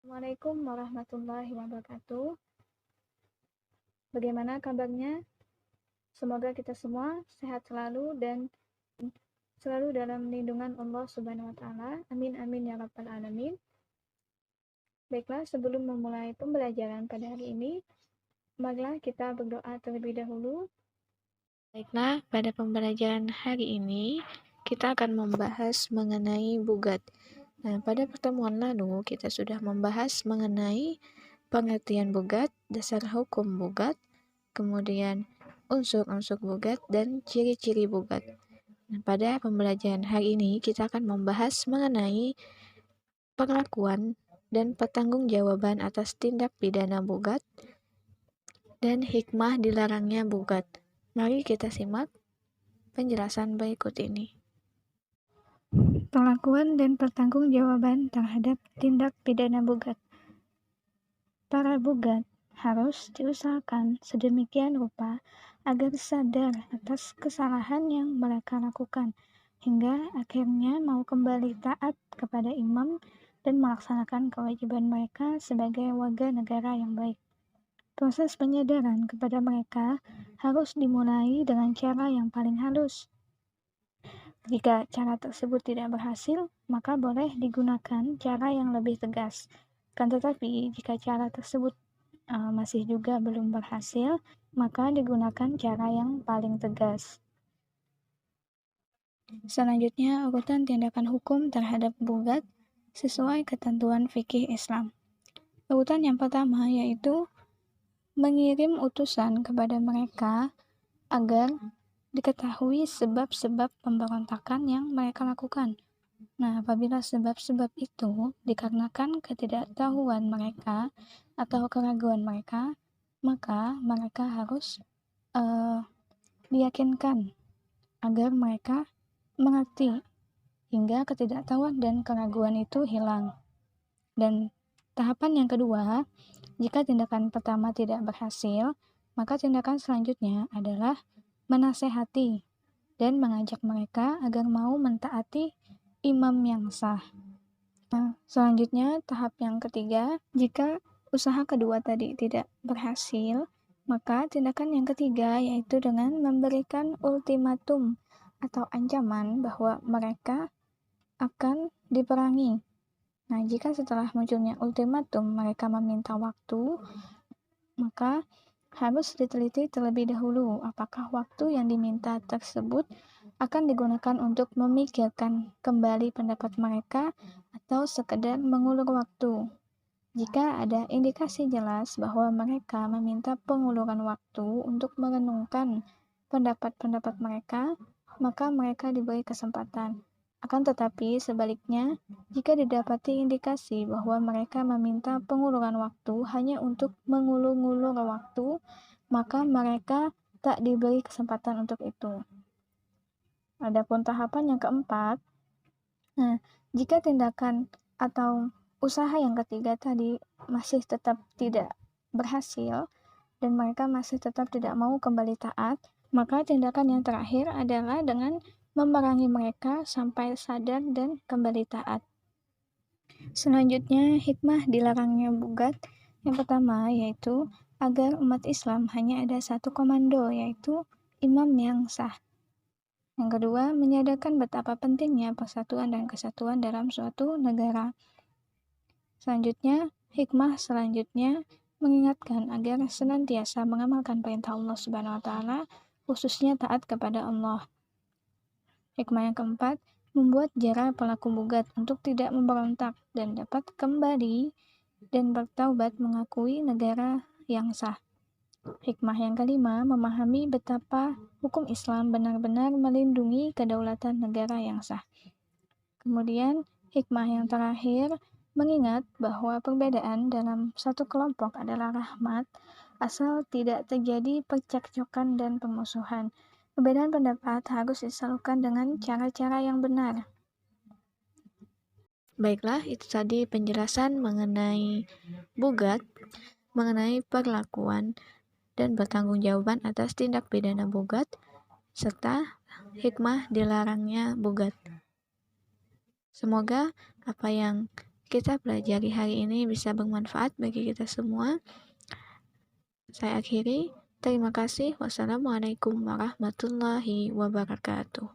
Assalamualaikum warahmatullahi wabarakatuh. Bagaimana kabarnya? Semoga kita semua sehat selalu dan selalu dalam lindungan Allah Subhanahu wa taala. Amin amin ya rabbal alamin. Baiklah, sebelum memulai pembelajaran pada hari ini, marilah kita berdoa terlebih dahulu. Baiklah, pada pembelajaran hari ini kita akan membahas mengenai bugat. Nah, pada pertemuan lalu kita sudah membahas mengenai pengertian bugat, dasar hukum bugat, kemudian unsur-unsur bugat dan ciri-ciri bugat. Nah, pada pembelajaran hari ini kita akan membahas mengenai perlakuan dan pertanggungjawaban atas tindak pidana bugat dan hikmah dilarangnya bugat. Mari kita simak penjelasan berikut ini. Perlakuan dan pertanggungjawaban terhadap tindak pidana bugat. Para bugat harus diusahakan sedemikian rupa agar sadar atas kesalahan yang mereka lakukan, hingga akhirnya mau kembali taat kepada imam dan melaksanakan kewajiban mereka sebagai warga negara yang baik. Proses penyadaran kepada mereka harus dimulai dengan cara yang paling halus. Jika cara tersebut tidak berhasil, maka boleh digunakan cara yang lebih tegas. Kan tetapi, jika cara tersebut masih juga belum berhasil, maka digunakan cara yang paling tegas. Selanjutnya, urutan tindakan hukum terhadap bugat sesuai ketentuan fikih Islam. Urutan yang pertama yaitu mengirim utusan kepada mereka agar diketahui sebab-sebab pemberontakan yang mereka lakukan. Nah, apabila sebab-sebab itu dikarenakan ketidaktahuan mereka atau keraguan mereka, maka mereka harus diyakinkan agar mereka mengerti hingga ketidaktahuan dan keraguan itu hilang. Dan tahapan yang kedua, jika tindakan pertama tidak berhasil, maka tindakan selanjutnya adalah menasehati dan mengajak mereka agar mau mentaati imam yang sah. Nah, selanjutnya tahap yang ketiga, jika usaha kedua tadi tidak berhasil, maka tindakan yang ketiga yaitu dengan memberikan ultimatum atau ancaman bahwa mereka akan diperangi. Nah, jika setelah munculnya ultimatum mereka meminta waktu, maka harus diteliti terlebih dahulu apakah waktu yang diminta tersebut akan digunakan untuk memikirkan kembali pendapat mereka atau sekedar mengulur waktu. Jika ada indikasi jelas bahwa mereka meminta penguluran waktu untuk merenungkan pendapat-pendapat mereka, maka mereka diberi kesempatan. Akan tetapi sebaliknya, jika didapati indikasi bahwa mereka meminta penguluran waktu hanya untuk mengulur-ngulur waktu, maka mereka tak diberi kesempatan untuk itu. Adapun tahapan yang keempat, jika tindakan atau usaha yang ketiga tadi masih tetap tidak berhasil dan mereka masih tetap tidak mau kembali taat, maka tindakan yang terakhir adalah dengan memerangi mereka sampai sadar dan kembali taat. Selanjutnya, hikmah dilarangnya bugat yang pertama yaitu agar umat Islam hanya ada satu komando, yaitu imam yang sah. Yang kedua, menyadarkan betapa pentingnya persatuan dan kesatuan dalam suatu negara. Selanjutnya, hikmah selanjutnya mengingatkan agar senantiasa mengamalkan perintah Allah Subhanahu wa taala, khususnya taat kepada Allah. Hikmah yang keempat, membuat jera pelaku bugat untuk tidak memberontak dan dapat kembali dan bertaubat mengakui negara yang sah. Hikmah yang kelima, memahami betapa hukum Islam benar-benar melindungi kedaulatan negara yang sah. Kemudian, hikmah yang terakhir, mengingat bahwa perbedaan dalam satu kelompok adalah rahmat, asal tidak terjadi percekcokan dan permusuhan. Perbedaan pendapat harus disalurkan dengan cara-cara yang benar. Baiklah, itu tadi penjelasan mengenai bugat, mengenai perlakuan dan pertanggungjawaban atas tindak pidana bugat, serta hikmah dilarangnya bugat. Semoga apa yang kita pelajari hari ini bisa bermanfaat bagi kita semua. Saya akhiri. Terima kasih. Wassalamualaikum warahmatullahi wabarakatuh.